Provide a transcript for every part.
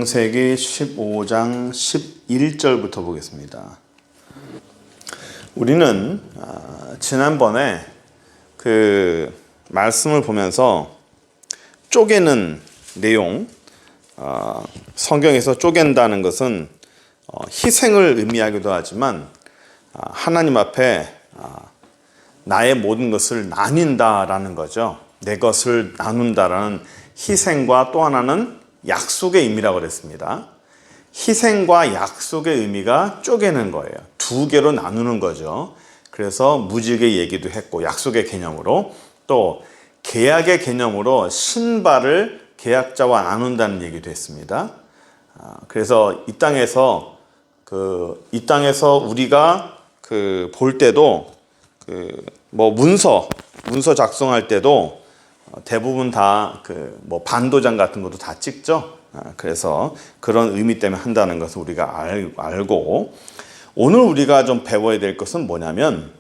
창세기 15장 11절부터 보겠습니다. 우리는 지난번에 그 말씀을 보면서 쪼개는 내용, 성경에서 쪼갠다는 것은 희생을 의미하기도 하지만 하나님 앞에 나의 모든 것을 나뉜다라는 거죠. 내 것을 나눈다라는 희생과 또 하나는 약속의 의미라고 그랬습니다. 희생과 약속의 의미가 쪼개는 거예요. 두 개로 나누는 거죠. 그래서 무지개 얘기도 했고, 약속의 개념으로, 또 계약의 개념으로 신발을 계약자와 나눈다는 얘기도 했습니다. 그래서 이 땅에서 우리가 볼 때도 문서 작성할 때도 대부분 다 반도장 같은 것도 다 찍죠. 그래서 그런 의미 때문에 한다는 것을 우리가 알고, 오늘 우리가 좀 배워야 될 것은 뭐냐면,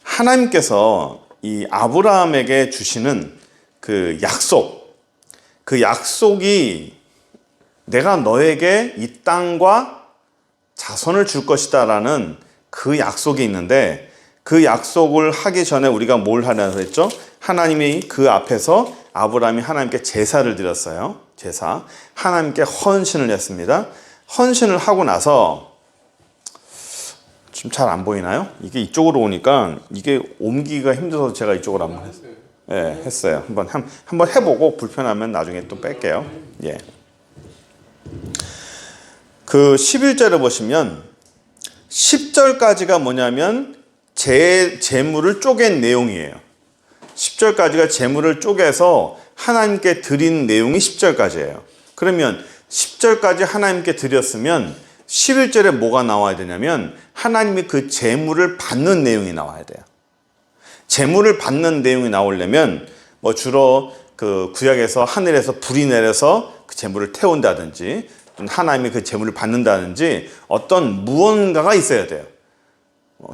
하나님께서 이 아브라함에게 주시는 그 약속이 내가 너에게 이 땅과 자손을 줄 것이다 라는 그 약속이 있는데, 그 약속을 하기 전에 우리가 뭘 하냐고 했죠? 하나님이 그 앞에서 아브라함이 하나님께 제사를 드렸어요. 제사. 하나님께 헌신을 했습니다. 헌신을 하고 나서, 좀 잘 안 보이나요? 이게 이쪽으로 오니까 이게 옮기기가 힘들어서 제가 이쪽으로 한번 했어요. 예, 했어요. 한번 해보고 불편하면 나중에 또 뺄게요. 예. 그 11절을 보시면 10절까지가 뭐냐면 재물을 쪼갠 내용이에요. 10절까지가 재물을 쪼개서 하나님께 드린 내용이 10절까지예요. 그러면 10절까지 하나님께 드렸으면 11절에 뭐가 나와야 되냐면 하나님이 그 재물을 받는 내용이 나와야 돼요. 재물을 받는 내용이 나오려면 주로 그 구약에서 하늘에서 불이 내려서 그 재물을 태운다든지, 하나님이 그 재물을 받는다든지 어떤 무언가가 있어야 돼요.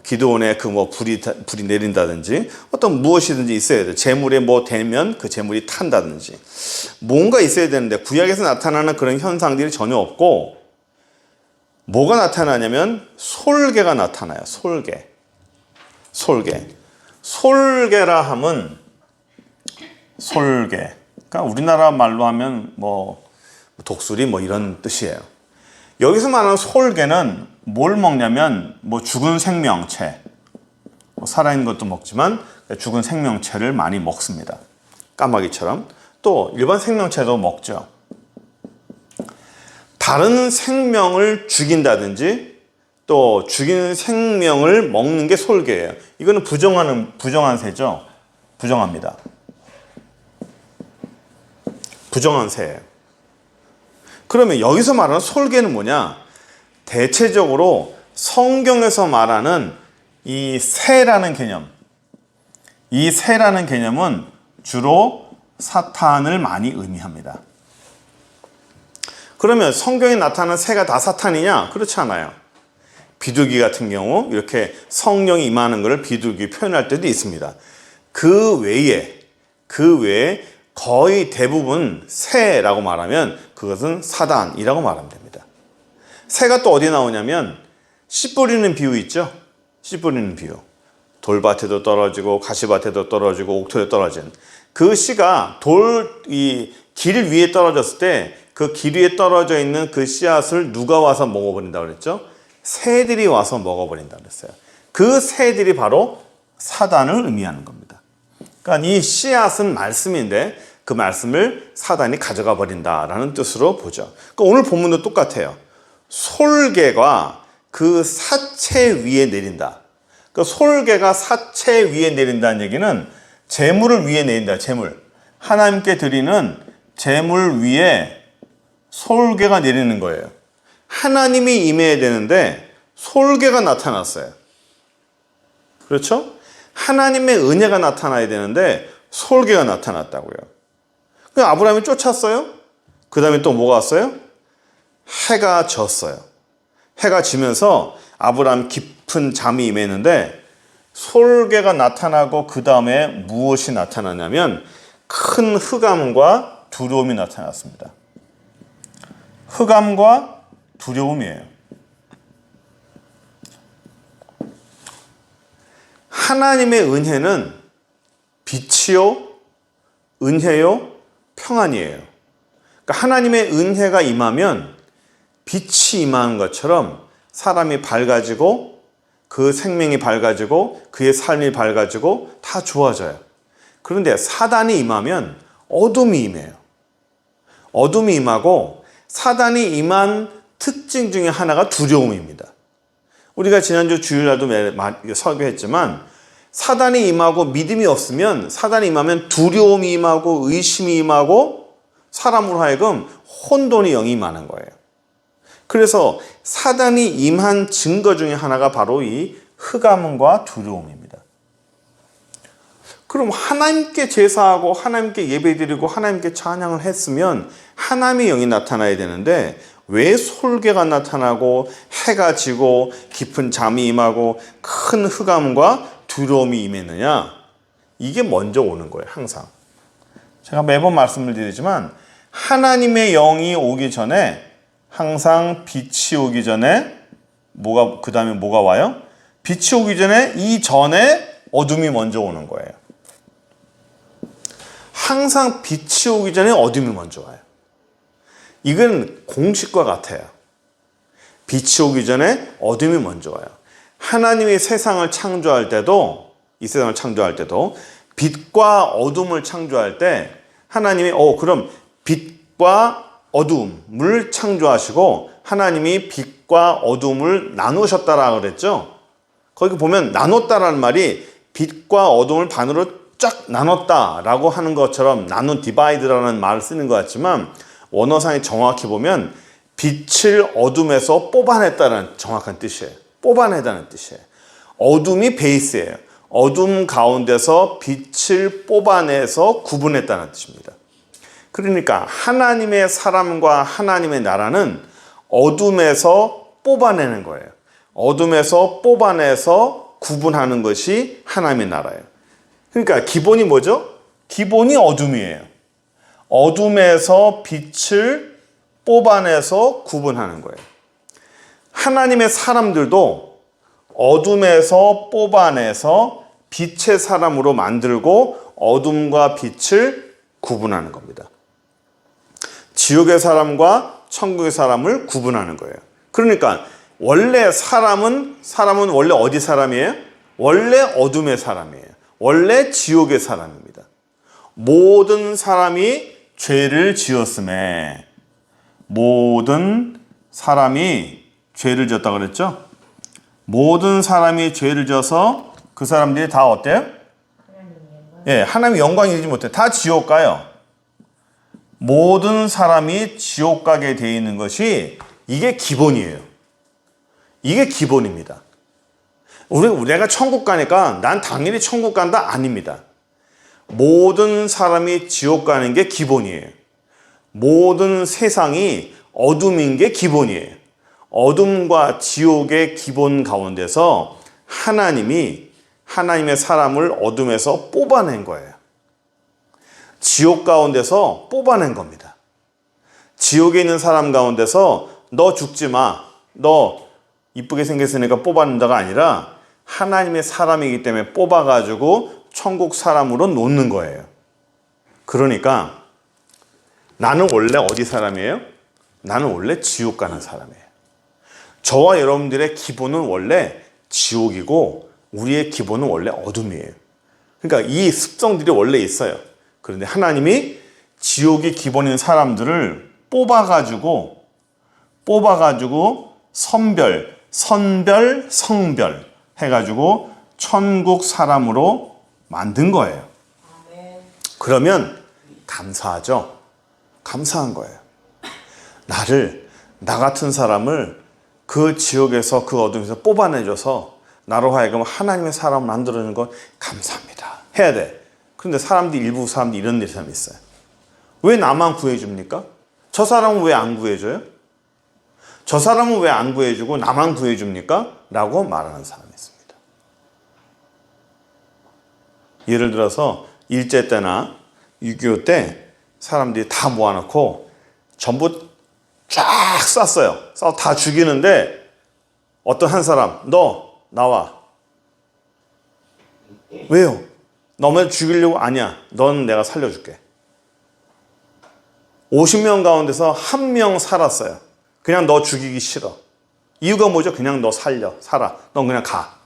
기드온에 불이 내린다든지 어떤 무엇이든지 있어야 돼요. 재물에 되면 그 재물이 탄다든지 뭔가 있어야 되는데, 구약에서 나타나는 그런 현상들이 전혀 없고, 뭐가 나타나냐면 솔개가 나타나요. 솔개라 함은 그러니까 우리나라 말로 하면 독수리 이런 뜻이에요. 여기서 말하는 솔개는 뭘 먹냐면 죽은 생명체, 살아있는 것도 먹지만 죽은 생명체를 많이 먹습니다. 까마귀처럼. 또 일반 생명체도 먹죠. 다른 생명을 죽인다든지 또 죽인 생명을 먹는 게 솔개예요. 이거는 부정한 새죠. 부정합니다. 부정한 새예요. 그러면 여기서 말하는 솔개는 뭐냐? 대체적으로 성경에서 말하는 이 새라는 개념, 이 새라는 개념은 주로 사탄을 많이 의미합니다. 그러면 성경에 나타나는 새가 다 사탄이냐? 그렇지 않아요. 비둘기 같은 경우 이렇게 성령이 임하는 것을 비둘기 표현할 때도 있습니다. 그 외에 거의 대부분 새라고 말하면 그것은 사단이라고 말하면 됩니다. 새가 또 어디 나오냐면 씨 뿌리는 비유 있죠? 씨 뿌리는 비유. 돌밭에도 떨어지고 가시밭에도 떨어지고 옥토에 떨어진 그 씨가 길 위에 떨어졌을 때 그 길 위에 떨어져 있는 그 씨앗을 누가 와서 먹어버린다고 그랬죠? 새들이 와서 먹어버린다고 그랬어요. 그 새들이 바로 사단을 의미하는 겁니다. 그러니까 이 씨앗은 말씀인데 그 말씀을 사단이 가져가 버린다라는 뜻으로 보죠. 그러니까 오늘 본문도 똑같아요. 솔개가 그 사체 위에 내린다. 그 솔개가 사체 위에 내린다는 얘기는 재물을 위에 내린다. 재물. 하나님께 드리는 재물 위에 솔개가 내리는 거예요. 하나님이 임해야 되는데 솔개가 나타났어요. 그렇죠? 하나님의 은혜가 나타나야 되는데 솔개가 나타났다고요. 그럼 아브라함이 쫓았어요. 그 다음에 또 뭐가 왔어요? 해가 졌어요. 해가 지면서 아브라함 깊은 잠이 임했는데 솔개가 나타나고 그 다음에 무엇이 나타나냐면 큰 흑암과 두려움이 나타났습니다. 흑암과 두려움이에요. 하나님의 은혜는 빛이요, 은혜요, 평안이에요. 그러니까 하나님의 은혜가 임하면 빛이 임하는 것처럼 사람이 밝아지고 그 생명이 밝아지고 그의 삶이 밝아지고 다 좋아져요. 그런데 사단이 임하면 어둠이 임해요. 어둠이 임하고 사단이 임한 특징 중에 하나가 두려움입니다. 우리가 지난주 주일날도 설교했지만 사단이 임하고 믿음이 없으면 사단이 임하면 두려움이 임하고 의심이 임하고 사람으로 하여금 혼돈이 영이 임하는 거예요. 그래서 사단이 임한 증거 중에 하나가 바로 이 흑암과 두려움입니다. 그럼 하나님께 제사하고 하나님께 예배드리고 하나님께 찬양을 했으면 하나님의 영이 나타나야 되는데 왜 솔개가 나타나고 해가 지고 깊은 잠이 임하고 큰 흑암과 두려움이 임했느냐? 이게 먼저 오는 거예요, 항상. 제가 매번 말씀을 드리지만 하나님의 영이 오기 전에 항상 빛이 오기 전에 그 다음에 뭐가 와요? 빛이 오기 전에 이전에 어둠이 먼저 오는 거예요. 항상 빛이 오기 전에 어둠이 먼저 와요. 이건 공식과 같아요. 빛이 오기 전에 어둠이 먼저 와요. 하나님이 세상을 창조할 때도, 이 세상을 창조할 때도 빛과 어둠을 창조할 때 하나님이 그럼 빛과 어둠을 창조하시고 하나님이 빛과 어둠을 나누셨다라고 그랬죠. 거기 보면 나눴다라는 말이 빛과 어둠을 반으로 쫙 나눴다라고 하는 것처럼 나눈 디바이드라는 말을 쓰는 것 같지만 원어상에 정확히 보면 빛을 어둠에서 뽑아냈다는 정확한 뜻이에요. 뽑아내다는 뜻이에요. 어둠이 베이스예요. 어둠 가운데서 빛을 뽑아내서 구분했다는 뜻입니다. 그러니까 하나님의 사람과 하나님의 나라는 어둠에서 뽑아내는 거예요. 어둠에서 뽑아내서 구분하는 것이 하나님의 나라예요. 그러니까 기본이 뭐죠? 기본이 어둠이에요. 어둠에서 빛을 뽑아내서 구분하는 거예요. 하나님의 사람들도 어둠에서 뽑아내서 빛의 사람으로 만들고 어둠과 빛을 구분하는 겁니다. 지옥의 사람과 천국의 사람을 구분하는 거예요. 그러니까 원래 사람은 원래 어디 사람이에요? 원래 어둠의 사람이에요. 원래 지옥의 사람입니다. 모든 사람이 죄를 지었음에 모든 사람이 죄를 지었다 그랬죠? 모든 사람이 죄를 지어서 그 사람들이 다 어때요? 하나님 영광 이루지 못해. 다 지옥 가요. 모든 사람이 지옥 가게 되어 있는 것이 이게 기본이에요. 이게 기본입니다. 내가 천국 가니까 난 당연히 천국 간다? 아닙니다. 모든 사람이 지옥 가는 게 기본이에요. 모든 세상이 어둠인 게 기본이에요. 어둠과 지옥의 기본 가운데서 하나님의 사람을 어둠에서 뽑아낸 거예요. 지옥 가운데서 뽑아낸 겁니다. 지옥에 있는 사람 가운데서 너 죽지 마. 너 이쁘게 생겼으니까 뽑아낸다가 아니라 하나님의 사람이기 때문에 뽑아가지고 천국 사람으로 놓는 거예요. 그러니까 나는 원래 어디 사람이에요? 나는 원래 지옥 가는 사람이에요. 저와 여러분들의 기본은 원래 지옥이고 우리의 기본은 원래 어둠이에요. 그러니까 이 습성들이 원래 있어요. 그런데 하나님이 지옥이 기본인 사람들을 뽑아가지고 선별, 성별 해가지고 천국 사람으로 만든 거예요. 그러면 감사하죠? 감사한 거예요. 나 같은 사람을 그 지옥에서 그 어둠에서 뽑아내줘서 나로 하여금 하나님의 사람을 만들어주는 건 감사합니다. 해야 돼. 그런데 일부 사람들이 이런 사람이 있어요. 왜 나만 구해줍니까? 저 사람은 왜 안 구해줘요? 저 사람은 왜 안 구해주고 나만 구해줍니까? 라고 말하는 사람이 있습니다. 예를 들어서 일제 때나 6.25 때 사람들이 다 모아놓고 전부 쫙 쐈어요. 쏴서 다 죽이는데 어떤 한 사람, 너 나와. 왜요? 너만 죽이려고? 아니야. 넌 내가 살려줄게. 50명 가운데서 한 명 살았어요. 그냥 너 죽이기 싫어. 이유가 뭐죠? 그냥 너 살아. 넌 그냥 가.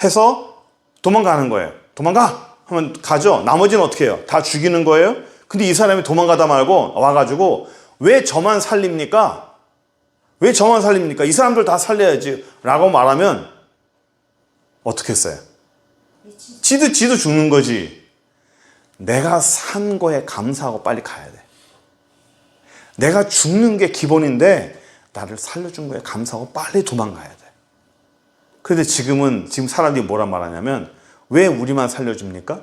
해서 도망가는 거예요. 도망가! 하면 가죠. 나머지는 어떻게 해요? 다 죽이는 거예요? 근데 이 사람이 도망가다 말고 와가지고 왜 저만 살립니까? 왜 저만 살립니까? 이 사람들 다 살려야지. 라고 말하면 어떻게 했어요? 지도 죽는 거지. 내가 산 거에 감사하고 빨리 가야 돼. 내가 죽는 게 기본인데 나를 살려준 거에 감사하고 빨리 도망가야 돼. 그런데 지금 사람들이 뭐라 말하냐면 왜 우리만 살려줍니까?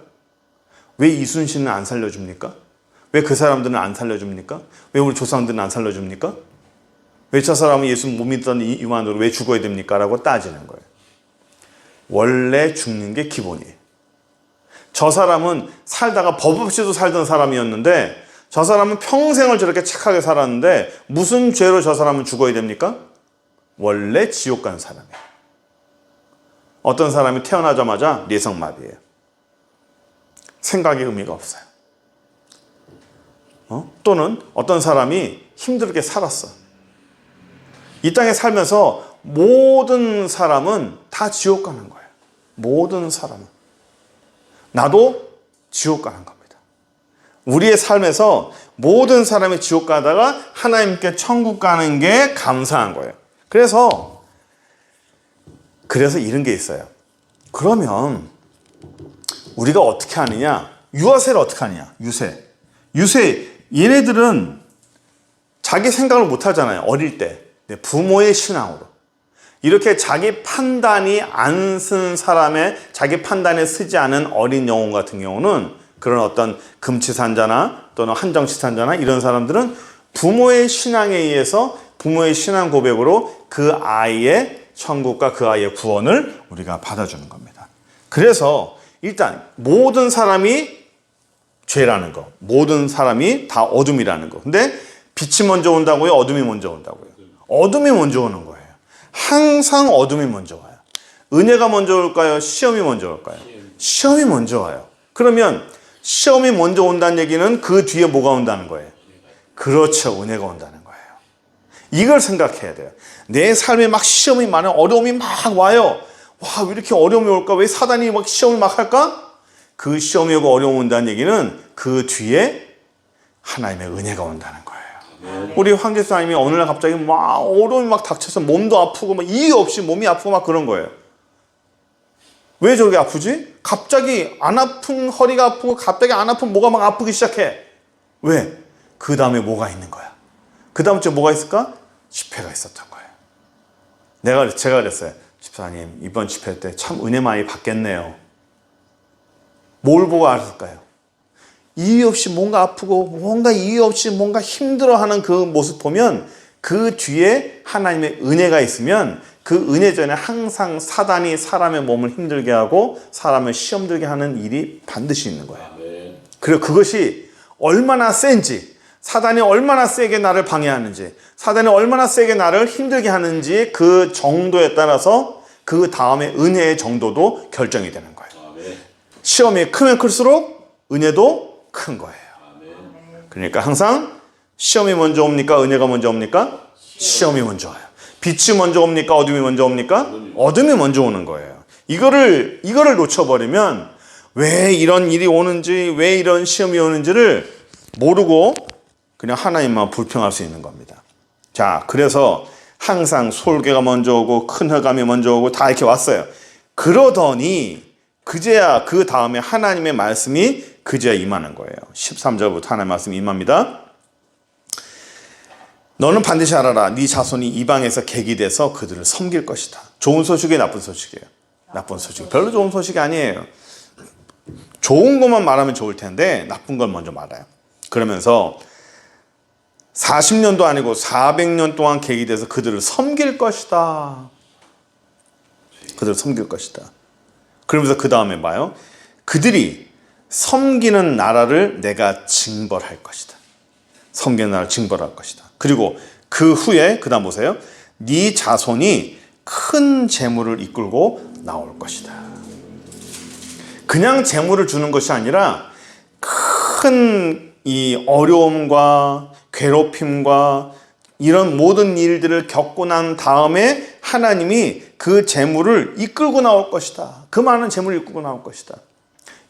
왜 이순신은 안 살려줍니까? 왜 그 사람들은 안 살려줍니까? 왜 우리 조상들은 안 살려줍니까? 왜 저 사람은 예수 못 믿던 이만으로 왜 죽어야 됩니까? 라고 따지는 거예요. 원래 죽는 게 기본이에요. 저 사람은 살다가 법 없이도 살던 사람이었는데 저 사람은 평생을 저렇게 착하게 살았는데 무슨 죄로 저 사람은 죽어야 됩니까? 원래 지옥 간 사람이에요. 어떤 사람이 태어나자마자 뇌성마비예요. 생각의 의미가 없어요. 또는 어떤 사람이 힘들게 살았어. 이 땅에 살면서 모든 사람은 다 지옥 가는 거예요. 모든 사람은. 나도 지옥 가는 겁니다. 우리의 삶에서 모든 사람이 지옥 가다가 하나님께 천국 가는 게 감사한 거예요. 그래서 이런 게 있어요. 그러면 우리가 어떻게 하느냐? 유아세를 어떻게 하느냐? 유세. 얘네들은 자기 생각을 못 하잖아요. 어릴 때. 부모의 신앙으로. 이렇게 자기 판단이 안 쓴 사람의 자기 판단에 쓰지 않은 어린 영혼 같은 경우는 그런 어떤 금치산자나 또는 한정치산자나 이런 사람들은 부모의 신앙에 의해서 부모의 신앙 고백으로 그 아이의 천국과 그 아이의 구원을 우리가 받아주는 겁니다. 그래서 일단 모든 사람이 죄라는 거, 모든 사람이 다 어둠이라는 거. 근데 빛이 먼저 온다고요? 어둠이 먼저 온다고요? 어둠이 먼저 오는 거예요. 항상 어둠이 먼저 와요. 은혜가 먼저 올까요? 시험이 먼저 올까요? 시험이 먼저 와요. 그러면 시험이 먼저 온다는 얘기는 그 뒤에 뭐가 온다는 거예요? 그렇죠. 은혜가 온다는 거예요. 이걸 생각해야 돼요. 내 삶에 막 시험이 많아요. 어려움이 막 와요. 와, 왜 이렇게 어려움이 올까? 왜 사단이 막 시험을 막 할까? 그 시험이 오고 어려움이 온다는 얘기는 그 뒤에 하나님의 은혜가 온다는 거예요. 우리 황제사님이 어느 날 갑자기 막 어려움이 막 닥쳐서 몸도 아프고 막 이유 없이 몸이 아프고 막 그런 거예요. 왜 저렇게 아프지? 갑자기 안 아픈 허리가 아프고 갑자기 안 아픈 뭐가 막 아프기 시작해. 왜? 그 다음에 뭐가 있는 거야? 그 다음 주에 뭐가 있을까? 집회가 있었던 거예요. 제가 그랬어요. 집사님, 이번 집회 때 참 은혜 많이 받겠네요. 뭘 보고 알았을까요? 이유 없이 뭔가 아프고 뭔가 이유 없이 뭔가 힘들어하는 그 모습 보면 그 뒤에 하나님의 은혜가 있으면 그 은혜 전에 항상 사단이 사람의 몸을 힘들게 하고 사람을 시험 들게 하는 일이 반드시 있는 거예요. 그리고 그것이 얼마나 센지, 사단이 얼마나 세게 나를 방해하는지, 사단이 얼마나 세게 나를 힘들게 하는지 그 정도에 따라서 그 다음에 은혜의 정도도 결정이 되는 거예요. 시험이 크면 클수록 은혜도 큰 거예요. 그러니까 항상 시험이 먼저 옵니까? 은혜가 먼저 옵니까? 시험이 먼저 와요. 빛이 먼저 옵니까? 어둠이 먼저 옵니까? 어둠이 먼저 오는 거예요. 이거를 놓쳐버리면 왜 이런 일이 오는지, 왜 이런 시험이 오는지를 모르고 그냥 하나님만 불평할 수 있는 겁니다. 자, 그래서 항상 솔개가 먼저 오고 큰 흑암이 먼저 오고 다 이렇게 왔어요. 그러더니 그제야 그 다음에 하나님의 말씀이 그제야 임하는 거예요. 13절부터 하나님의 말씀이 임합니다. 너는 반드시 알아라. 네 자손이 이방에서 객이 돼서 그들을 섬길 것이다. 좋은 소식이에요, 나쁜 소식이에요? 나쁜 소식. 별로 좋은 소식이 아니에요. 좋은 것만 말하면 좋을 텐데 나쁜 걸 먼저 말해요. 그러면서 40년도 아니고 400년 동안 객이 돼서 그들을 섬길 것이다. 그들을 섬길 것이다. 그러면서 그 다음에 봐요. 그들이 섬기는 나라를 내가 징벌할 것이다. 섬기는 나라를 징벌할 것이다. 그리고 그 후에 그 다음 보세요. 네 자손이 큰 재물을 이끌고 나올 것이다. 그냥 재물을 주는 것이 아니라 큰 이 어려움과 괴롭힘과 이런 모든 일들을 겪고 난 다음에 하나님이 그 재물을 이끌고 나올 것이다. 그 많은 재물을 이끌고 나올 것이다.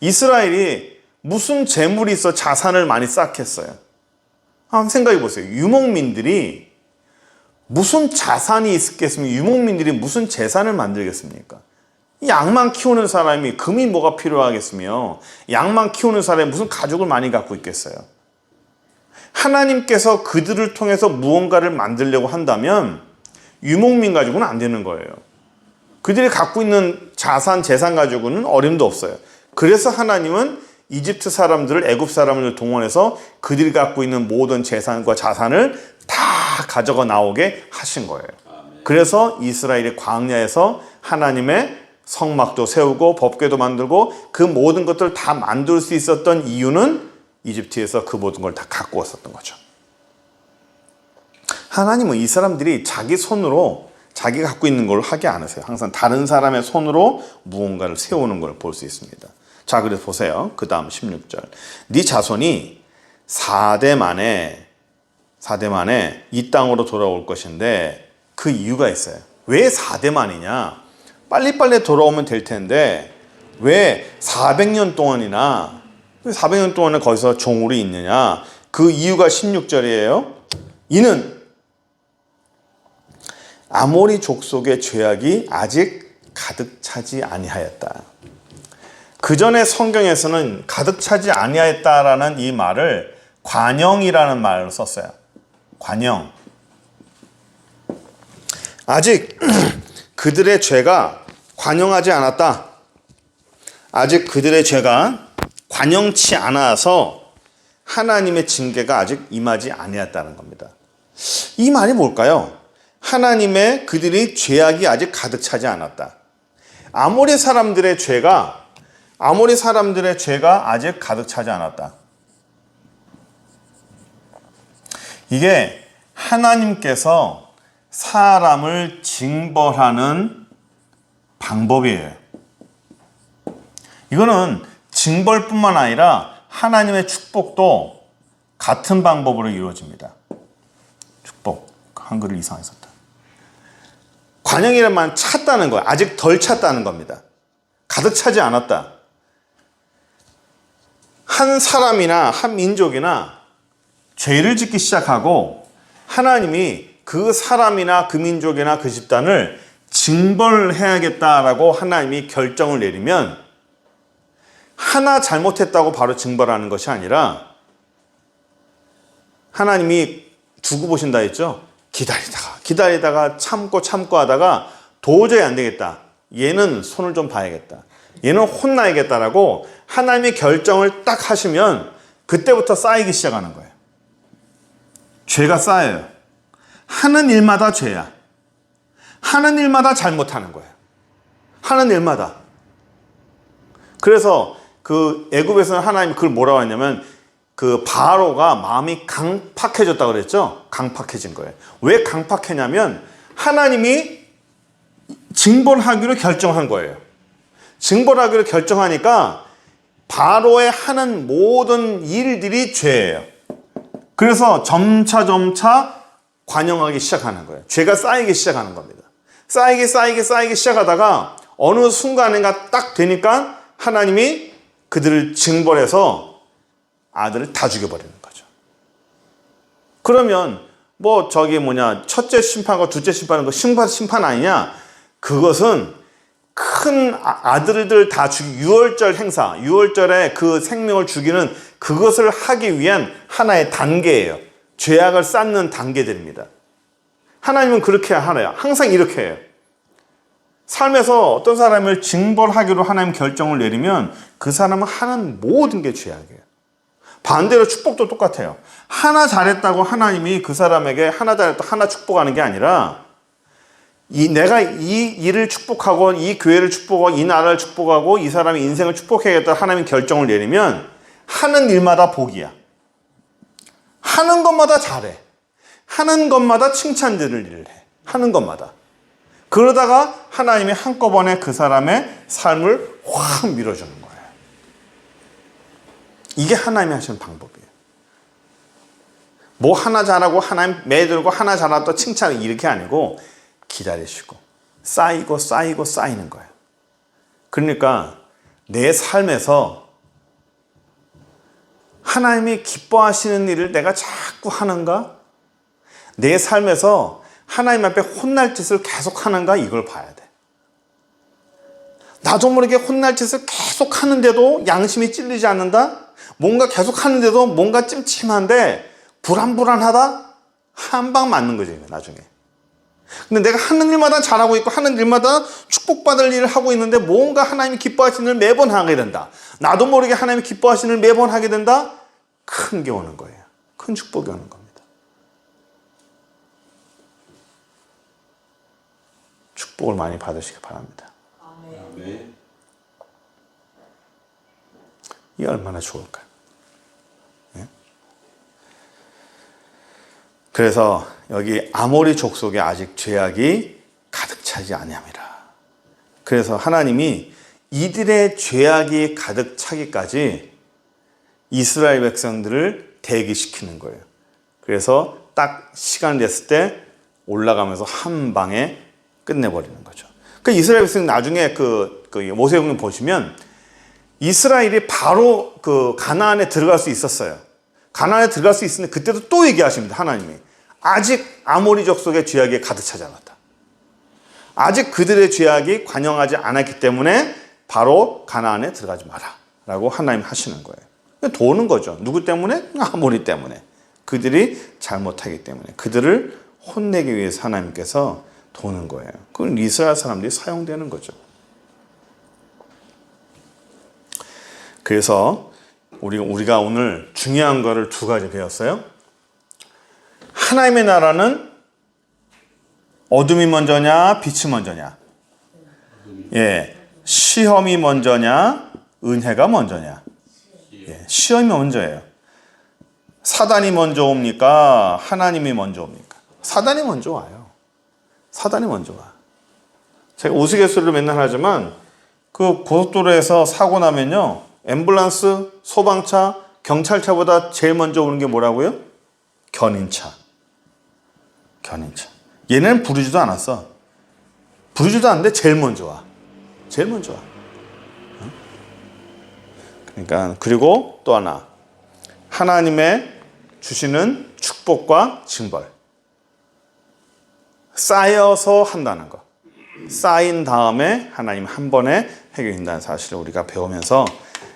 이스라엘이 무슨 재물이 있어 자산을 많이 쌓겠어요? 한번 생각해 보세요. 유목민들이 무슨 자산이 있겠으면 유목민들이 무슨 재산을 만들겠습니까? 양만 키우는 사람이 금이 뭐가 필요하겠으며 양만 키우는 사람이 무슨 가족을 많이 갖고 있겠어요? 하나님께서 그들을 통해서 무언가를 만들려고 한다면 유목민 가지고는 안 되는 거예요. 그들이 갖고 있는 자산, 재산 가지고는 어림도 없어요. 그래서 하나님은 이집트 사람들을 애굽 사람을 동원해서 그들이 갖고 있는 모든 재산과 자산을 다 가져가 나오게 하신 거예요. 그래서 이스라엘이 광야에서 하나님의 성막도 세우고 법궤도 만들고 그 모든 것들을 다 만들 수 있었던 이유는 이집트에서 그 모든 걸 다 갖고 왔었던 거죠. 하나님은 이 사람들이 자기 손으로 자기가 갖고 있는 걸 하게 않으세요. 항상 다른 사람의 손으로 무언가를 세우는 걸 볼 수 있습니다. 자, 그래서 보세요. 그 다음 16절. 네 자손이 4대 만에 이 땅으로 돌아올 것인데 그 이유가 있어요. 왜 4대 만이냐? 빨리빨리 돌아오면 될 텐데 왜 400년 동안이나 왜 400년 동안은 거기서 종으로 있느냐? 그 이유가 16절이에요. 이는 아모리 족속의 죄악이 아직 가득 차지 아니하였다. 그 전에 성경에서는 가득 차지 아니하였다라는 이 말을 관영이라는 말로 썼어요. 관영. 아직 그들의 죄가 관영하지 않았다. 아직 그들의 죄가 관영치 않아서 하나님의 징계가 아직 임하지 아니했다는 겁니다. 이 말이 뭘까요? 하나님의 그들이 죄악이 아직 가득 차지 않았다. 아모리 사람들의 죄가 아직 가득 차지 않았다. 이게 하나님께서 사람을 징벌하는 방법이에요. 이거는 징벌뿐만 아니라 하나님의 축복도 같은 방법으로 이루어집니다. 축복. 한글을 이상하게 썼다. 관영이란 말은 찼다는 거예요. 아직 덜 찼다는 겁니다. 가득 차지 않았다. 한 사람이나 한 민족이나 죄를 짓기 시작하고 하나님이 그 사람이나 그 민족이나 그 집단을 징벌해야겠다라고 하나님이 결정을 내리면 하나 잘못했다고 바로 징벌하는 것이 아니라 하나님이 두고 보신다 했죠. 기다리다가 참고 하다가 도저히 안 되겠다. 얘는 손을 좀 봐야겠다. 얘는 혼나야겠다라고 하나님이 결정을 딱 하시면 그때부터 쌓이기 시작하는 거예요. 죄가 쌓여요. 하는 일마다 죄야. 하는 일마다 잘못하는 거예요. 하는 일마다. 그래서 그 애굽에서는 하나님이 그걸 뭐라고 했냐면 그 바로가 마음이 강팍해졌다고 그랬죠. 강팍해진 거예요. 왜 강팍했냐면 하나님이 징벌하기로 결정한 거예요. 징벌하기로 결정하니까 바로의 하는 모든 일들이 죄예요. 그래서 점차 관영하기 시작하는 거예요. 죄가 쌓이기 시작하는 겁니다. 쌓이기 시작하다가 어느 순간인가 딱 되니까 하나님이 그들을 징벌해서 아들을 다 죽여버리는 거죠. 그러면 첫째 심판과 둘째 심판은 심판 아니냐? 그것은 큰 아들들 다 유월절 행사, 유월절에 그 생명을 죽이는 그것을 하기 위한 하나의 단계예요. 죄악을 쌓는 단계들입니다. 하나님은 그렇게 하나요. 항상 이렇게 해요. 삶에서 어떤 사람을 징벌하기로 하나님 결정을 내리면 그 사람은 하는 모든 게 죄악이에요. 반대로 축복도 똑같아요. 하나 잘했다고 하나님이 그 사람에게 하나 잘했다 하나 축복하는 게 아니라 내가 이 일을 축복하고 이 교회를 축복하고 이 나라를 축복하고 이 사람의 인생을 축복해야겠다 하나님이 결정을 내리면 하는 일마다 복이야. 하는 것마다 잘해. 하는 것마다 칭찬들을 일을 해. 하는 것마다. 그러다가 하나님이 한꺼번에 그 사람의 삶을 확 밀어주는 거예요. 이게 하나님이 하시는 방법이에요. 뭐 하나 잘하고 하나님 매들고 하나 잘하다 칭찬 이렇게 아니고 기다리시고 쌓이고 쌓이고 쌓이는 거예요. 그러니까 내 삶에서 하나님이 기뻐하시는 일을 내가 자꾸 하는가? 내 삶에서 하나님 앞에 혼날 짓을 계속 하는가? 이걸 봐야 돼. 나도 모르게 혼날 짓을 계속 하는데도 양심이 찔리지 않는다? 뭔가 계속 하는데도 뭔가 찜찜한데 불안불안하다? 한 방 맞는 거지 나중에. 근데 내가 하는 일마다 잘하고 있고 하는 일마다 축복받을 일을 하고 있는데 뭔가 하나님이 기뻐하시는 일을 매번 하게 된다. 나도 모르게 하나님이 기뻐하시는 일을 매번 하게 된다. 큰 게 오는 거예요. 큰 축복이 오는 겁니다. 축복을 많이 받으시기 바랍니다. 아멘. 이게 얼마나 좋을까요? 네? 그래서 여기 아모리 족속에 아직 죄악이 가득 차지 아니함이라. 그래서 하나님이 이들의 죄악이 가득 차기까지 이스라엘 백성들을 대기시키는 거예요. 그래서 딱 시간 됐을 때 올라가면서 한 방에 끝내버리는 거죠. 그 이스라엘 백성이 나중에 그 모세오경 보시면 이스라엘이 바로 그 가나안에 들어갈 수 있었어요. 가나안에 들어갈 수 있었는데 그때도 또 얘기하십니다. 하나님이 아직 아모리 족속의 죄악이 가득 차지 않았다. 아직 그들의 죄악이 관영하지 않았기 때문에 바로 가나안에 들어가지 마라 라고 하나님 하시는 거예요. 도는 거죠. 누구 때문에? 아모리 때문에. 그들이 잘못하기 때문에. 그들을 혼내기 위해서 하나님께서 도는 거예요. 그건 이스라엘 사람들이 사용되는 거죠. 그래서 우리가 오늘 중요한 거를 두 가지 배웠어요. 하나님의 나라는 어둠이 먼저냐, 빛이 먼저냐. 예, 시험이 먼저냐, 은혜가 먼저냐. 예, 시험이 먼저예요. 사단이 먼저 옵니까? 하나님이 먼저 옵니까? 사단이 먼저 와요. 사단이 먼저 와. 제가 우스갯소리로 맨날 하지만 그 고속도로에서 사고 나면요, 앰뷸런스, 소방차, 경찰차보다 제일 먼저 오는 게 뭐라고요? 견인차. 견인차. 얘네는 부르지도 않았어. 부르지도 않는데 제일 먼저 와. 제일 먼저 와. 그러니까 그리고 또 하나, 하나님의 주시는 축복과 징벌. 쌓여서 한다는 거. 쌓인 다음에 하나님 한 번에 해결된다는 사실을 우리가 배우면서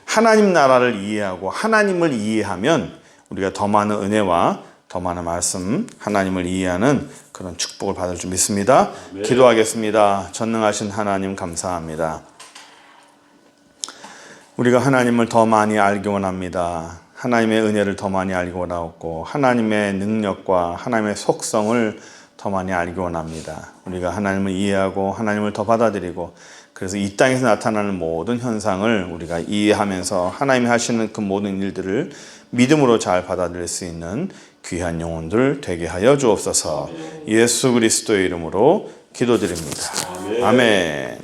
하나님 나라를 이해하고 하나님을 이해하면 우리가 더 많은 은혜와 더 많은 말씀, 하나님을 이해하는 그런 축복을 받을 줄 믿습니다. 네. 기도하겠습니다. 전능하신 하나님 감사합니다. 우리가 하나님을 더 많이 알기 원합니다. 하나님의 은혜를 더 많이 알기 원하고 하나님의 능력과 하나님의 속성을 더 많이 알기 원합니다. 우리가 하나님을 이해하고 하나님을 더 받아들이고 그래서 이 땅에서 나타나는 모든 현상을 우리가 이해하면서 하나님이 하시는 그 모든 일들을 믿음으로 잘 받아들일 수 있는 귀한 영혼들 되게 하여 주옵소서. 예수 그리스도의 이름으로 기도드립니다. 아멘.